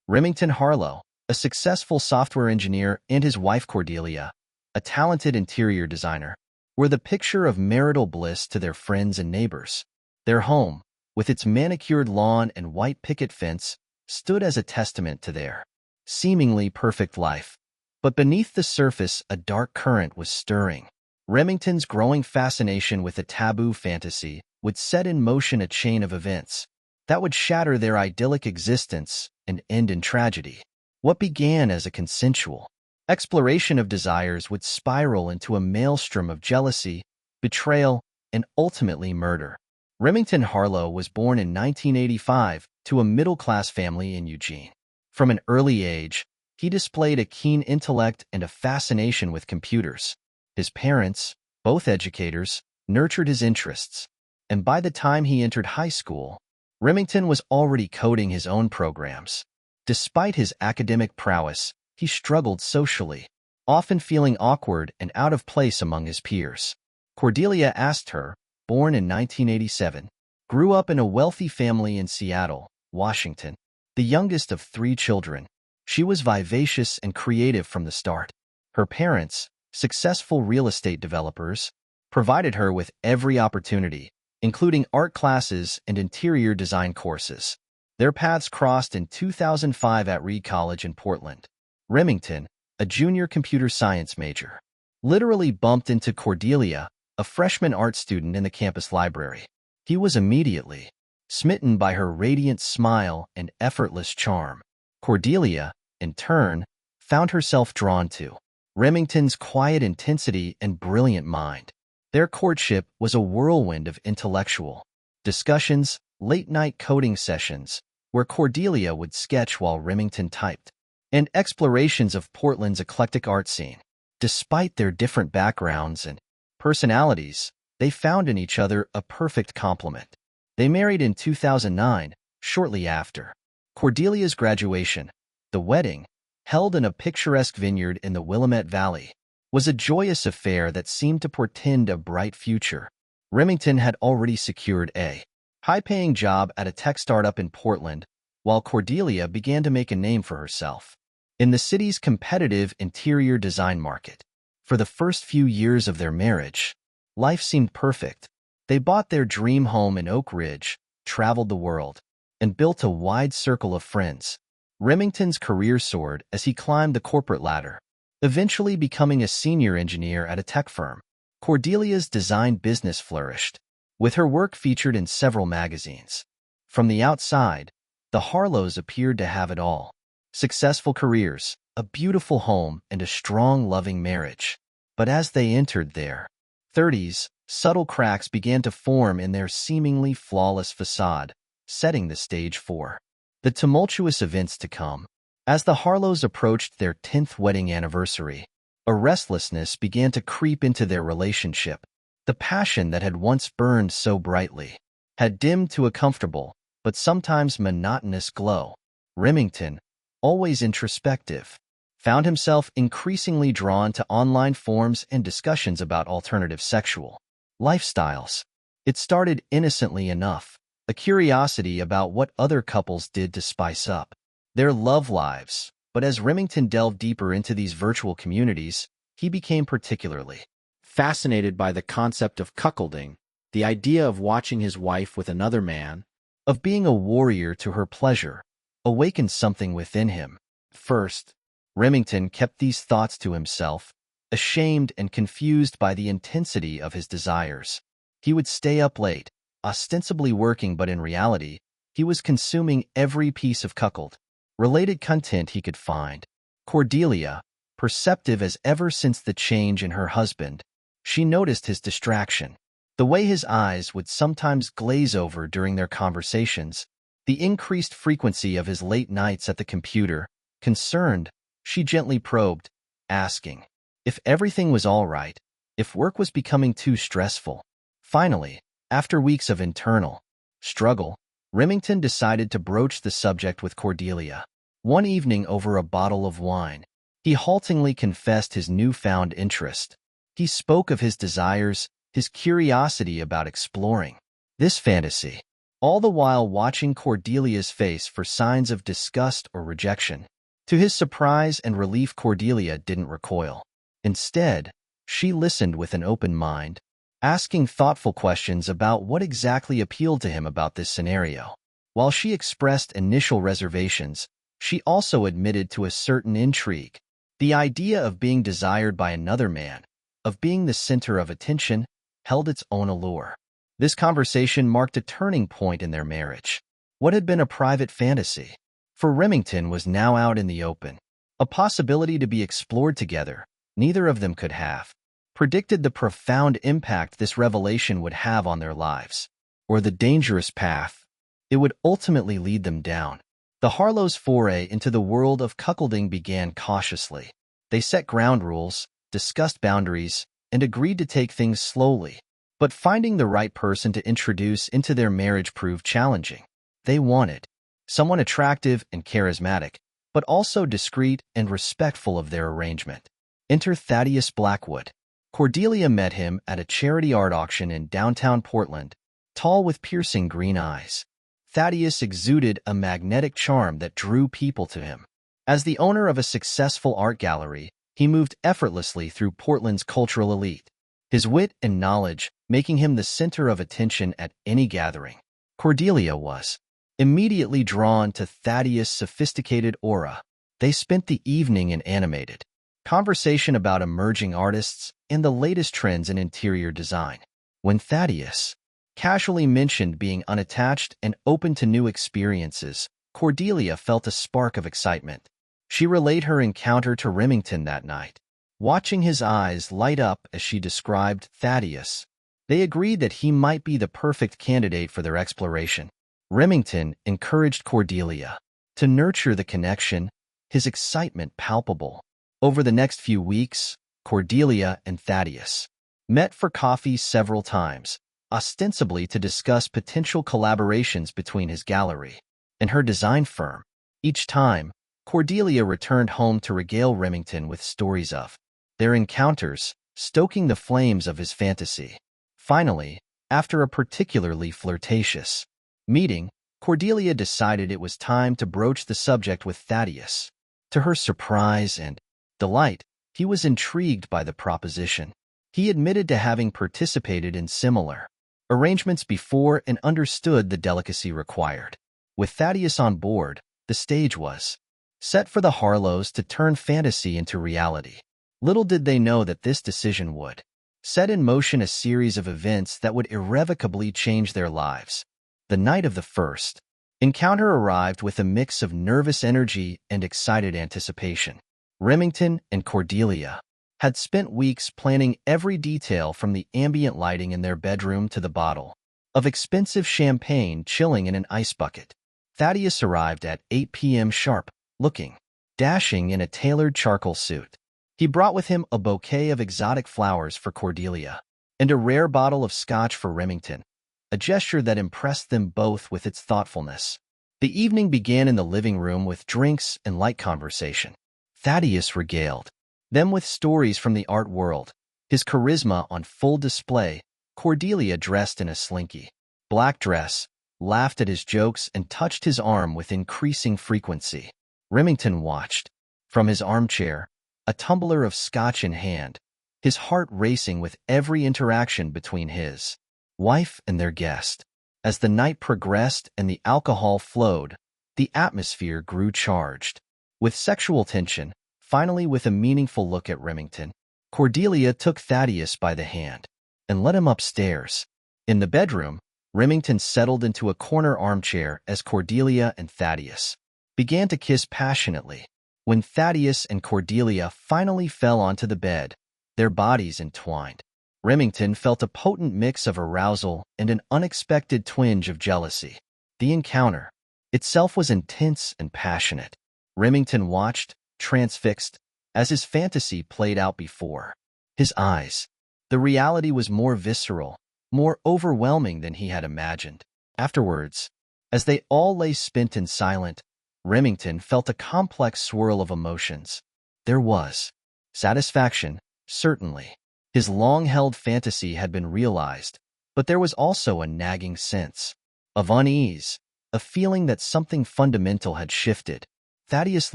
Remington Harlow, a successful software engineer, and his wife Cordelia, a talented interior designer, were the picture of marital bliss to their friends and neighbors. Their home, with its manicured lawn and white picket fence, stood as a testament to their seemingly perfect life. But beneath the surface, a dark current was stirring. Remington's growing fascination with a taboo fantasy would set in motion a chain of events that would shatter their idyllic existence and end in tragedy. What began as a consensual exploration of desires would spiral into a maelstrom of jealousy, betrayal, and ultimately murder. Remington Harlow was born in 1985 to a middle-class family in Eugene. From an early age, he displayed a keen intellect and a fascination with computers. His parents, both educators, nurtured his interests, and by the time he entered high school, Remington was already coding his own programs. Despite his academic prowess, he struggled socially, often feeling awkward and out of place among his peers. Cordelia Astor, born in 1987, grew up in a wealthy family in Seattle, Washington. The youngest of 3 children, she was vivacious and creative from the start. Her parents, successful real estate developers, provided her with every opportunity, including art classes and interior design courses. Their paths crossed in 2005 at Reed College in Portland. Remington, a junior computer science major, literally bumped into Cordelia, a freshman art student in the campus library. He was immediately smitten by her radiant smile and effortless charm. Cordelia, in turn, found herself drawn to Remington's quiet intensity and brilliant mind. Their courtship was a whirlwind of intellectual discussions, late-night coding sessions, where Cordelia would sketch while Remington typed, and explorations of Portland's eclectic art scene. Despite their different backgrounds and personalities, they found in each other a perfect complement. They married in 2009, shortly after Cordelia's graduation. The wedding, held in a picturesque vineyard in the Willamette Valley, was a joyous affair that seemed to portend a bright future. Remington had already secured a high-paying job at a tech startup in Portland, while Cordelia began to make a name for herself in the city's competitive interior design market. For the first few years of their marriage, life seemed perfect. They bought their dream home in Oak Ridge, traveled the world, and built a wide circle of friends. Remington's career soared as he climbed the corporate ladder, eventually becoming a senior engineer at a tech firm. Cordelia's design business flourished, with her work featured in several magazines. From the outside, the Harlows appeared to have it all: successful careers, a beautiful home, and a strong, loving marriage. But as they entered their 30s, subtle cracks began to form in their seemingly flawless facade, setting the stage for the tumultuous events to come. As the Harlows approached their 10th wedding anniversary, a restlessness began to creep into their relationship. The passion that had once burned so brightly had dimmed to a comfortable, but sometimes monotonous glow. Remington, always introspective, found himself increasingly drawn to online forums and discussions about alternative sexual lifestyles. It started innocently enough, a curiosity about what other couples did to spice up their love lives. But as Remington delved deeper into these virtual communities, he became particularly fascinated by the concept of cuckolding, the idea of watching his wife with another man, of being a warrior to her pleasure, awakened something within him. First, Remington kept these thoughts to himself, ashamed and confused by the intensity of his desires. He would stay up late, ostensibly working, but in reality, he was consuming every piece of cuckold-related content he could find. Cordelia, perceptive as ever since the change in her husband, she noticed his distraction, the way his eyes would sometimes glaze over during their conversations, the increased frequency of his late nights at the computer. Concerned, she gently probed, asking if everything was all right, if work was becoming too stressful. Finally, after weeks of internal struggle, Remington decided to broach the subject with Cordelia. One evening over a bottle of wine, he haltingly confessed his newfound interest. He spoke of his desires, his curiosity about exploring this fantasy, all the while watching Cordelia's face for signs of disgust or rejection. To his surprise and relief, Cordelia didn't recoil. Instead, she listened with an open mind, asking thoughtful questions about what exactly appealed to him about this scenario. While she expressed initial reservations, she also admitted to a certain intrigue. The idea of being desired by another man, of being the center of attention, held its own allure. This conversation marked a turning point in their marriage. What had been a private fantasy for Remington was now out in the open, a possibility to be explored together. Neither of them could have predicted the profound impact this revelation would have on their lives, or the dangerous path it would ultimately lead them down. The Harlows' foray into the world of cuckolding began cautiously. They set ground rules, discussed boundaries, and agreed to take things slowly. But finding the right person to introduce into their marriage proved challenging. They wanted someone attractive and charismatic, but also discreet and respectful of their arrangement. Enter Thaddeus Blackwood. Cordelia met him at a charity art auction in downtown Portland, tall with piercing green eyes. Thaddeus exuded a magnetic charm that drew people to him. As the owner of a successful art gallery, he moved effortlessly through Portland's cultural elite, his wit and knowledge making him the center of attention at any gathering. Cordelia was immediately drawn to Thaddeus' sophisticated aura. They spent the evening in animated conversation about emerging artists and the latest trends in interior design. When Thaddeus casually mentioned being unattached and open to new experiences, Cordelia felt a spark of excitement. She relayed her encounter to Remington that night. Watching his eyes light up as she described Thaddeus, they agreed that he might be the perfect candidate for their exploration. Remington encouraged Cordelia to nurture the connection, his excitement palpable. Over the next few weeks, Cordelia and Thaddeus met for coffee several times, ostensibly to discuss potential collaborations between his gallery and her design firm. Each time, Cordelia returned home to regale Remington with stories of their encounters, stoking the flames of his fantasy. Finally, after a particularly flirtatious meeting, Cordelia decided it was time to broach the subject with Thaddeus. To her surprise and delight, he was intrigued by the proposition. He admitted to having participated in similar arrangements before and understood the delicacy required. With Thaddeus on board, the stage was set for the Harlows to turn fantasy into reality. Little did they know that this decision would set in motion a series of events that would irrevocably change their lives. The night of the first encounter arrived with a mix of nervous energy and excited anticipation. Remington and Cordelia had spent weeks planning every detail, from the ambient lighting in their bedroom to the bottle of expensive champagne chilling in an ice bucket. Thaddeus arrived at 8 p.m. sharp, looking dashing in a tailored charcoal suit. He brought with him a bouquet of exotic flowers for Cordelia and a rare bottle of scotch for Remington, a gesture that impressed them both with its thoughtfulness. The evening began in the living room with drinks and light conversation. Thaddeus regaled them with stories from the art world, his charisma on full display. Cordelia, dressed in a slinky black dress, laughed at his jokes and touched his arm with increasing frequency. Remington watched from his armchair, a tumbler of scotch in hand, his heart racing with every interaction between his wife and their guest. As the night progressed and the alcohol flowed, the atmosphere grew charged with sexual tension. Finally, with a meaningful look at Remington, Cordelia took Thaddeus by the hand and led him upstairs. In the bedroom, Remington settled into a corner armchair as Cordelia and Thaddeus began to kiss passionately. When Thaddeus and Cordelia finally fell onto the bed, their bodies entwined, Remington felt a potent mix of arousal and an unexpected twinge of jealousy. The encounter itself was intense and passionate. Remington watched, transfixed, as his fantasy played out before his eyes. The reality was more visceral, more overwhelming than he had imagined. Afterwards, as they all lay spent and silent, Remington felt a complex swirl of emotions. There was satisfaction, certainly. His long-held fantasy had been realized, but there was also a nagging sense of unease, a feeling that something fundamental had shifted. Thaddeus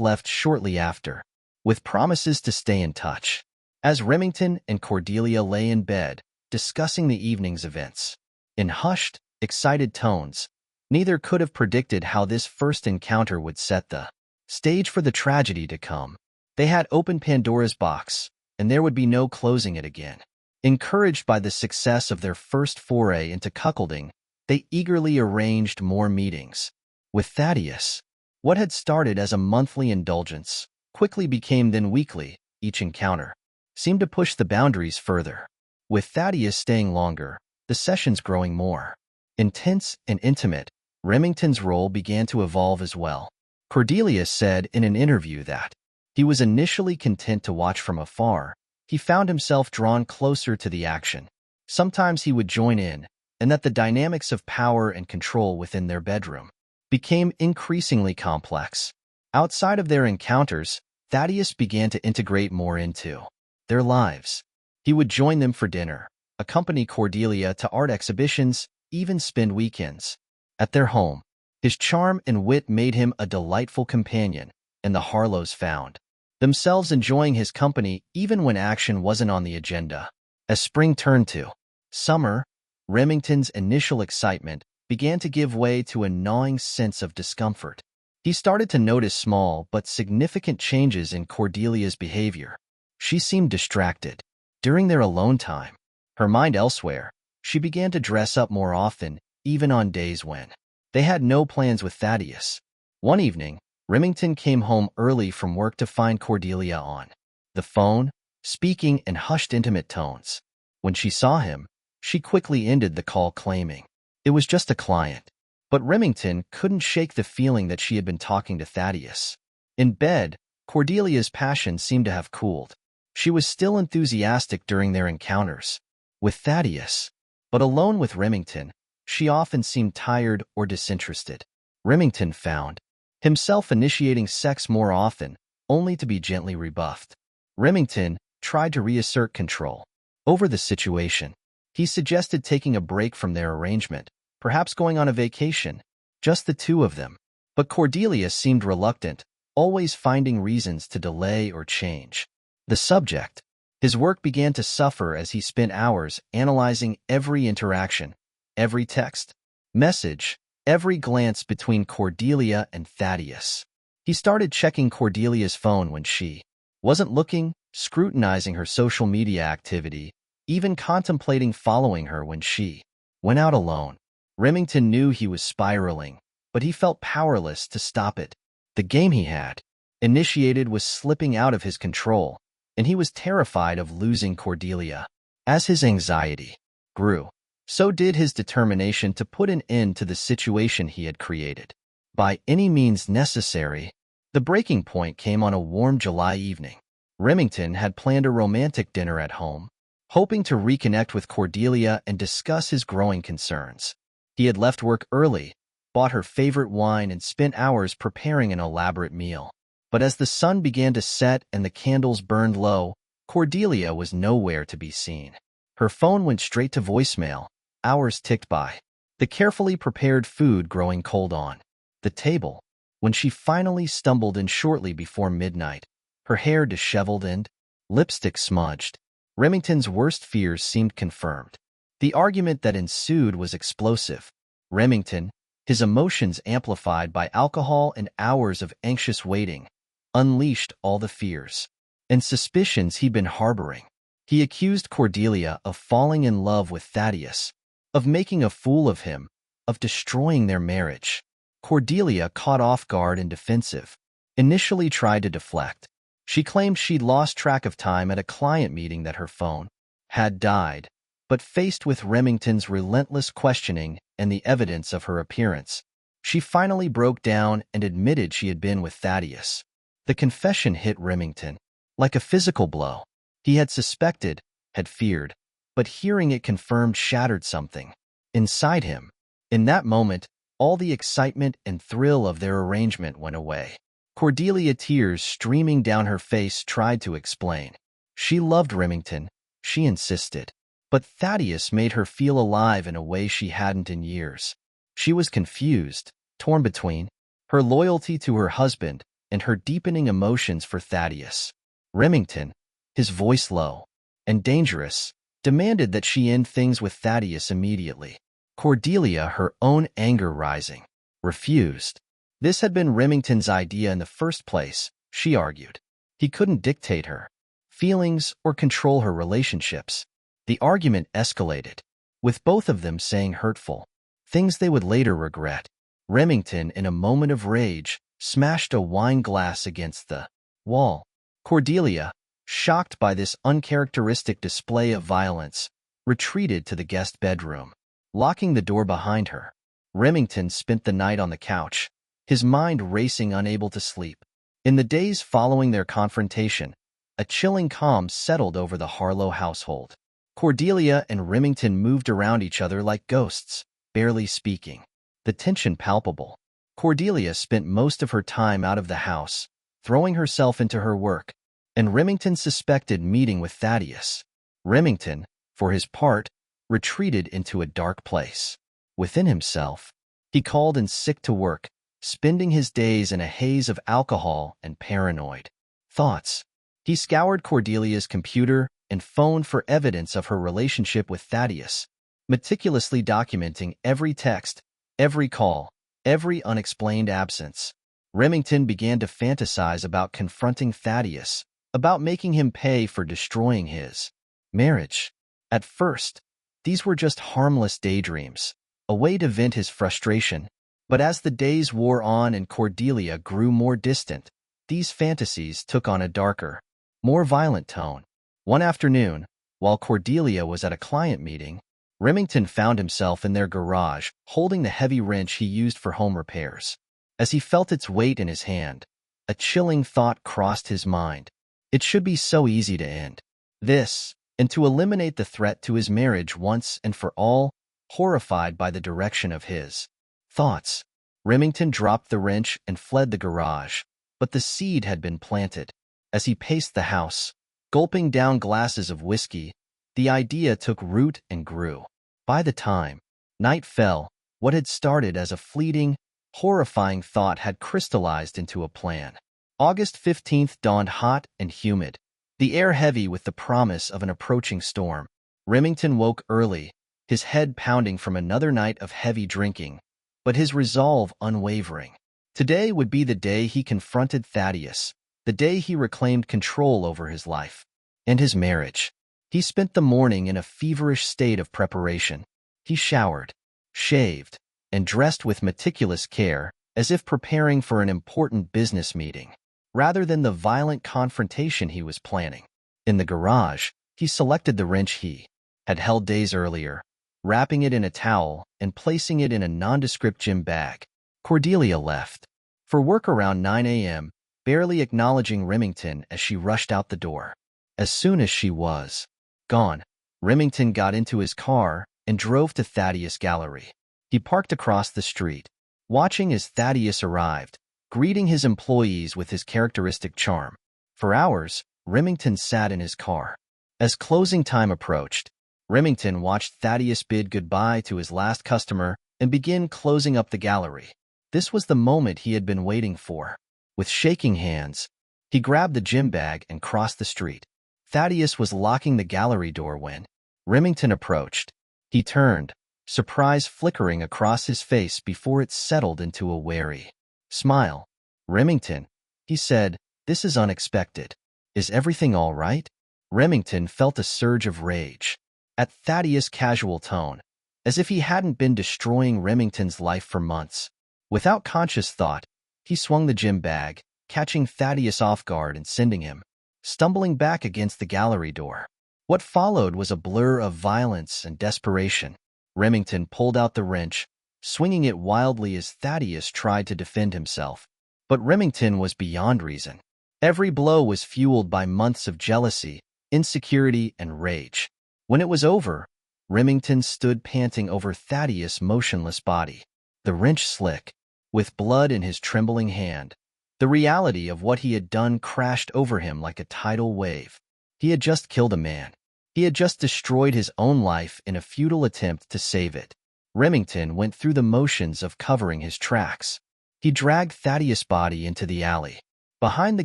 left shortly after, with promises to stay in touch. As Remington and Cordelia lay in bed, discussing the evening's events, in hushed, excited tones, neither could have predicted how this first encounter would set the stage for the tragedy to come. They had opened Pandora's box, and there would be no closing it again. Encouraged by the success of their first foray into cuckolding, they eagerly arranged more meetings. With Thaddeus, what had started as a monthly indulgence quickly became then weekly. Each encounter seemed to push the boundaries further. With Thaddeus staying longer, the sessions growing more intense and intimate, Remington's role began to evolve as well. Cordelia said in an interview that he was initially content to watch from afar. He found himself drawn closer to the action. Sometimes he would join in, and that the dynamics of power and control within their bedroom became increasingly complex. Outside of their encounters, Thaddeus began to integrate more into their lives. He would join them for dinner, accompany Cordelia to art exhibitions, even spend weekends at their home. His charm and wit made him a delightful companion, and the Harlows found themselves enjoying his company even when action wasn't on the agenda. As spring turned to summer, Remington's initial excitement began to give way to a gnawing sense of discomfort. He started to notice small but significant changes in Cordelia's behavior. She seemed distracted. During their alone time, her mind elsewhere, she began to dress up more often, even on days when they had no plans with Thaddeus. One evening, Remington came home early from work to find Cordelia on the phone, speaking in hushed, intimate tones. When she saw him, she quickly ended the call, claiming it was just a client. But Remington couldn't shake the feeling that she had been talking to Thaddeus. In bed, Cordelia's passion seemed to have cooled. She was still enthusiastic during their encounters with Thaddeus, but alone with Remington, she often seemed tired or disinterested. Remington found himself initiating sex more often, only to be gently rebuffed. Remington tried to reassert control over the situation. He suggested taking a break from their arrangement, perhaps going on a vacation, just the two of them. But Cordelia seemed reluctant, always finding reasons to delay or change the subject. His work began to suffer as he spent hours analyzing every interaction, every text message, every glance between Cordelia and Thaddeus. He started checking Cordelia's phone when she wasn't looking, scrutinizing her social media activity, even contemplating following her when she went out alone. Remington knew he was spiraling, but he felt powerless to stop it. The game he had initiated was slipping out of his control, and he was terrified of losing Cordelia. As his anxiety grew, so did his determination to put an end to the situation he had created. By any means necessary, the breaking point came on a warm July evening. Remington had planned a romantic dinner at home, hoping to reconnect with Cordelia and discuss his growing concerns. He had left work early, bought her favorite wine, and spent hours preparing an elaborate meal. But as the sun began to set and the candles burned low, Cordelia was nowhere to be seen. Her phone went straight to voicemail. Hours ticked by, the carefully prepared food growing cold on the table. When she finally stumbled in shortly before midnight, her hair disheveled and lipstick smudged, Remington's worst fears seemed confirmed. The argument that ensued was explosive. Remington, his emotions amplified by alcohol and hours of anxious waiting, unleashed all the fears and suspicions he'd been harboring. He accused Cordelia of falling in love with Thaddeus, of making a fool of him, of destroying their marriage. Cordelia, caught off guard and defensive, initially tried to deflect. She claimed she'd lost track of time at a client meeting, that her phone had died, but faced with Remington's relentless questioning and the evidence of her appearance, she finally broke down and admitted she had been with Thaddeus. The confession hit Remington like a physical blow. He had suspected, had feared, but hearing it confirmed shattered something inside him. In that moment, all the excitement and thrill of their arrangement went away. Cordelia, tears streaming down her face, tried to explain. She loved Remington, she insisted. But Thaddeus made her feel alive in a way she hadn't in years. She was confused, torn between her loyalty to her husband and her deepening emotions for Thaddeus. Remington, his voice low and dangerous, demanded that she end things with Thaddeus immediately. Cordelia, her own anger rising, refused. This had been Remington's idea in the first place, she argued. He couldn't dictate her feelings or control her relationships. The argument escalated, with both of them saying hurtful things they would later regret. Remington, in a moment of rage, smashed a wine glass against the wall. Cordelia, shocked by this uncharacteristic display of violence, retreated to the guest bedroom, locking the door behind her. Remington spent the night on the couch, his mind racing, unable to sleep. In the days following their confrontation, a chilling calm settled over the Harlow household. Cordelia and Remington moved around each other like ghosts, barely speaking, the tension palpable. Cordelia spent most of her time out of the house, throwing herself into her work, and Remington suspected meeting with Thaddeus. Remington, for his part, retreated into a dark place. Within himself, he called in sick to work, spending his days in a haze of alcohol and paranoid thoughts. He scoured Cordelia's computer and phone for evidence of her relationship with Thaddeus, meticulously documenting every text, every call, every unexplained absence. Remington began to fantasize about confronting Thaddeus, about making him pay for destroying his marriage. At first, these were just harmless daydreams, a way to vent his frustration. But as the days wore on and Cordelia grew more distant, these fantasies took on a darker, more violent tone. One afternoon, while Cordelia was at a client meeting, Remington found himself in their garage, holding the heavy wrench he used for home repairs. As he felt its weight in his hand, a chilling thought crossed his mind. It should be so easy to end this, and to eliminate the threat to his marriage once and for all. Horrified by the direction of his thoughts, Remington dropped the wrench and fled the garage, but the seed had been planted. As he paced the house, gulping down glasses of whiskey, the idea took root and grew. By the time night fell, what had started as a fleeting, horrifying thought had crystallized into a plan. August 15th dawned hot and humid, the air heavy with the promise of an approaching storm. Remington woke early, his head pounding from another night of heavy drinking, but his resolve unwavering. Today would be the day he confronted Thaddeus, the day he reclaimed control over his life and his marriage. He spent the morning in a feverish state of preparation. He showered, shaved, and dressed with meticulous care, as if preparing for an important business meeting, rather than the violent confrontation he was planning. In the garage, he selected the wrench he had held days earlier, wrapping it in a towel and placing it in a nondescript gym bag. Cordelia left for work around 9 a.m., barely acknowledging Remington as she rushed out the door. As soon as she was gone, Remington got into his car and drove to Thaddeus' gallery. He parked across the street, watching as Thaddeus arrived, greeting his employees with his characteristic charm. For hours, Remington sat in his car. As closing time approached, Remington watched Thaddeus bid goodbye to his last customer and begin closing up the gallery. This was the moment he had been waiting for. With shaking hands, he grabbed the gym bag and crossed the street. Thaddeus was locking the gallery door when Remington approached. He turned, surprise flickering across his face before it settled into a wary smile. "Remington," he said, "this is unexpected. Is everything all right?" Remington felt a surge of rage at Thaddeus' casual tone, as if he hadn't been destroying Remington's life for months. Without conscious thought, he swung the gym bag, catching Thaddeus off guard and sending him stumbling back against the gallery door. What followed was a blur of violence and desperation. Remington pulled out the wrench, swinging it wildly as Thaddeus tried to defend himself. But Remington was beyond reason. Every blow was fueled by months of jealousy, insecurity, and rage. When it was over, Remington stood panting over Thaddeus' motionless body, the wrench slick, with blood in his trembling hand. The reality of what he had done crashed over him like a tidal wave. He had just killed a man. He had just destroyed his own life in a futile attempt to save it. Remington went through the motions of covering his tracks. He dragged Thaddeus' body into the alley, behind the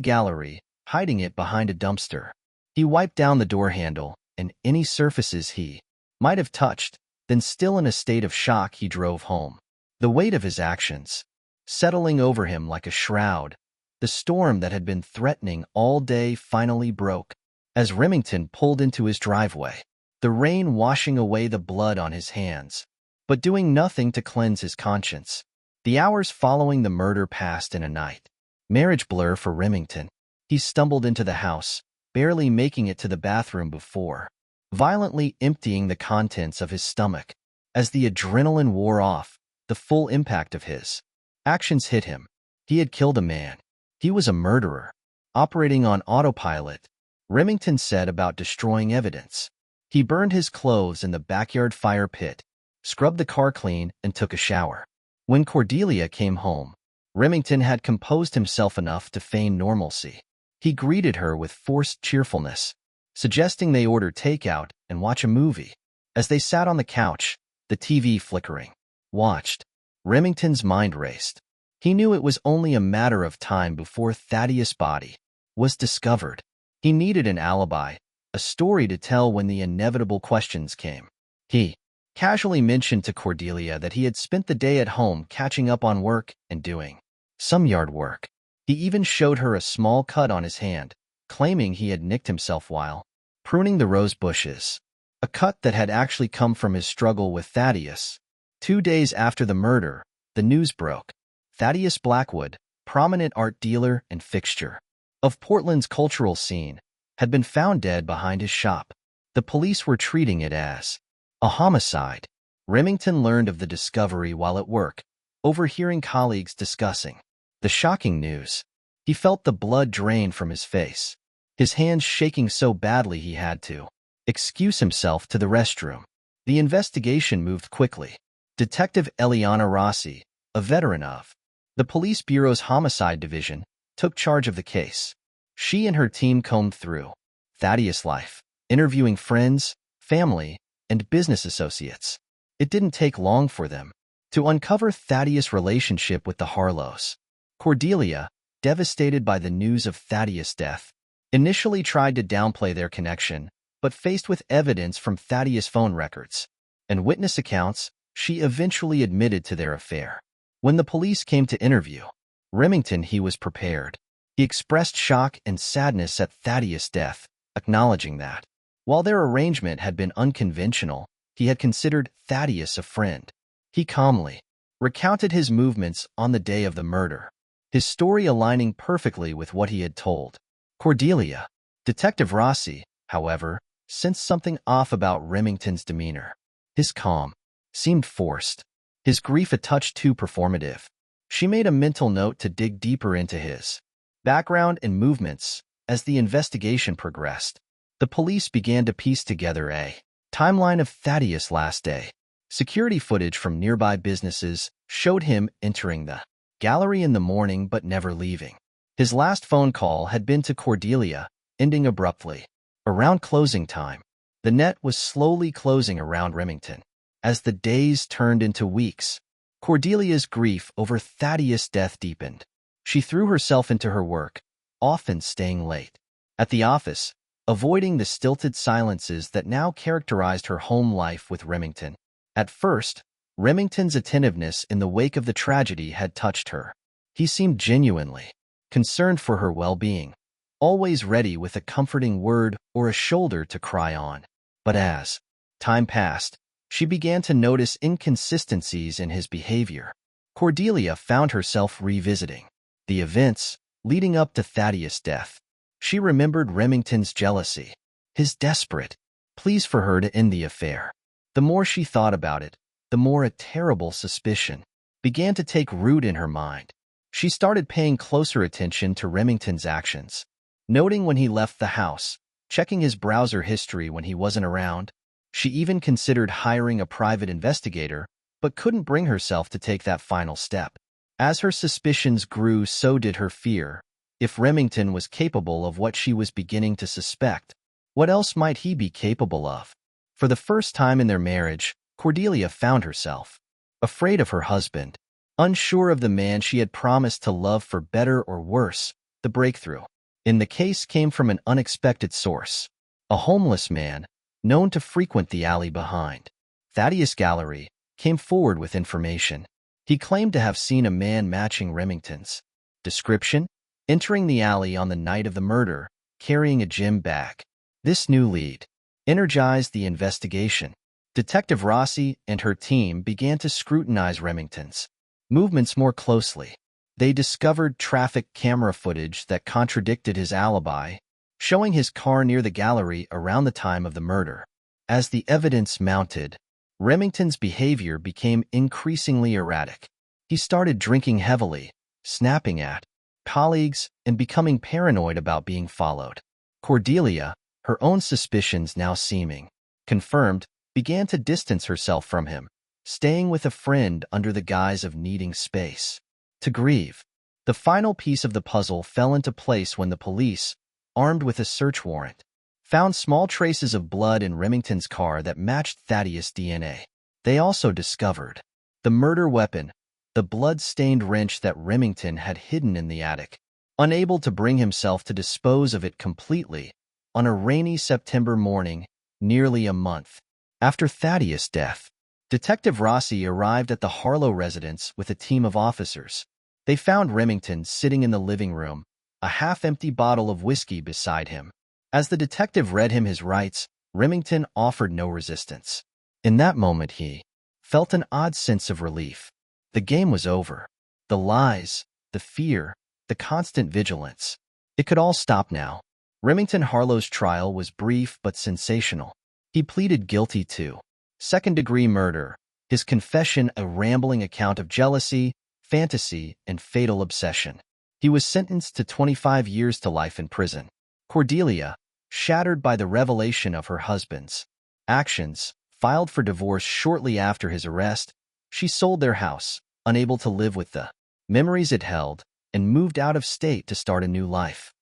gallery, hiding it behind a dumpster. He wiped down the door handle and any surfaces he might have touched, then still in a state of shock he drove home. The weight of his actions, settling over him like a shroud, the storm that had been threatening all day finally broke as Remington pulled into his driveway, the rain washing away the blood on his hands, but doing nothing to cleanse his conscience. The hours following the murder passed in a night. Marriage blur for Remington. He stumbled into the house, barely making it to the bathroom before violently emptying the contents of his stomach. As the adrenaline wore off, the full impact of his actions hit him. He had killed a man. He was a murderer, operating on autopilot. Remington said about destroying evidence. He burned his clothes in the backyard fire pit, scrubbed the car clean, and took a shower. When Cordelia came home, Remington had composed himself enough to feign normalcy. He greeted her with forced cheerfulness, suggesting they order takeout and watch a movie. As they sat on the couch, the TV flickering, watched, Remington's mind raced. He knew it was only a matter of time before Thaddeus' body was discovered. He needed an alibi, a story to tell when the inevitable questions came. He casually mentioned to Cordelia that he had spent the day at home catching up on work and doing some yard work. He even showed her a small cut on his hand, claiming he had nicked himself while pruning the rose bushes, a cut that had actually come from his struggle with Thaddeus. 2 days after the murder, the news broke. Thaddeus Blackwood, prominent art dealer and fixture of Portland's cultural scene, had been found dead behind his shop. The police were treating it as a homicide. Remington learned of the discovery while at work, overhearing colleagues discussing the shocking news. He felt the blood drain from his face, his hands shaking so badly he had to excuse himself to the restroom. The investigation moved quickly. Detective Eliana Rossi, a veteran of the Police Bureau's Homicide Division, took charge of the case. She and her team combed through Thaddeus' life, interviewing friends, family, and business associates. It didn't take long for them to uncover Thaddeus' relationship with the Harlows. Cordelia, devastated by the news of Thaddeus' death, initially tried to downplay their connection, but faced with evidence from Thaddeus' phone records and witness accounts, she eventually admitted to their affair. When the police came to interview Remington, he was prepared. He expressed shock and sadness at Thaddeus' death, acknowledging that, while their arrangement had been unconventional, he had considered Thaddeus a friend. He calmly recounted his movements on the day of the murder, his story aligning perfectly with what he had told Cordelia. Detective Rossi, however, sensed something off about Remington's demeanor. His calm seemed forced, his grief a touch too performative. She made a mental note to dig deeper into his background and movements. As the investigation progressed, the police began to piece together a timeline of Thaddeus' last day. Security footage from nearby businesses showed him entering the gallery in the morning but never leaving. His last phone call had been to Cordelia, ending abruptly. Around closing time, the net was slowly closing around Remington. As the days turned into weeks, Cordelia's grief over Thaddeus' death deepened. She threw herself into her work, often staying late at the office, avoiding the stilted silences that now characterized her home life with Remington. At first, Remington's attentiveness in the wake of the tragedy had touched her. He seemed genuinely concerned for her well-being, always ready with a comforting word or a shoulder to cry on. But as time passed, she began to notice inconsistencies in his behavior. Cordelia found herself revisiting the events leading up to Thaddeus' death. She remembered Remington's jealousy, his desperate pleas for her to end the affair. The more she thought about it, the more a terrible suspicion began to take root in her mind. She started paying closer attention to Remington's actions, noting when he left the house, checking his browser history when he wasn't around. She even considered hiring a private investigator, but couldn't bring herself to take that final step. As her suspicions grew, so did her fear. If Remington was capable of what she was beginning to suspect, what else might he be capable of? For the first time in their marriage, Cordelia found herself afraid of her husband, unsure of the man she had promised to love for better or worse. The breakthrough in the case came from an unexpected source, a homeless man known to frequent the alley behind Thaddeus' gallery came forward with information. He claimed to have seen a man matching Remington's description entering the alley on the night of the murder, carrying a gym bag. This new lead energized the investigation. Detective Rossi and her team began to scrutinize Remington's movements more closely. They discovered traffic camera footage that contradicted his alibi, showing his car near the gallery around the time of the murder. As the evidence mounted, Remington's behavior became increasingly erratic. He started drinking heavily, snapping at colleagues, and becoming paranoid about being followed. Cordelia, her own suspicions now seeming confirmed, began to distance herself from him, staying with a friend under the guise of needing space to grieve. The final piece of the puzzle fell into place when the police, armed with a search warrant, found small traces of blood in Remington's car that matched Thaddeus' DNA. They also discovered the murder weapon, the blood-stained wrench that Remington had hidden in the attic. Unable to bring himself to dispose of it completely, on a rainy September morning, nearly a month after Thaddeus' death, Detective Rossi arrived at the Harlow residence with a team of officers. They found Remington sitting in the living room, a half-empty bottle of whiskey beside him. As the detective read him his rights, Remington offered no resistance. In that moment he felt an odd sense of relief. The game was over. The lies, the fear, the constant vigilance. It could all stop now. Remington Harlow's trial was brief but sensational. He pleaded guilty to second-degree murder, his confession a rambling account of jealousy, fantasy, and fatal obsession. He was sentenced to 25 years to life in prison. Cordelia, shattered by the revelation of her husband's actions, filed for divorce shortly after his arrest. She sold their house, unable to live with the memories it held, and moved out of state to start a new life.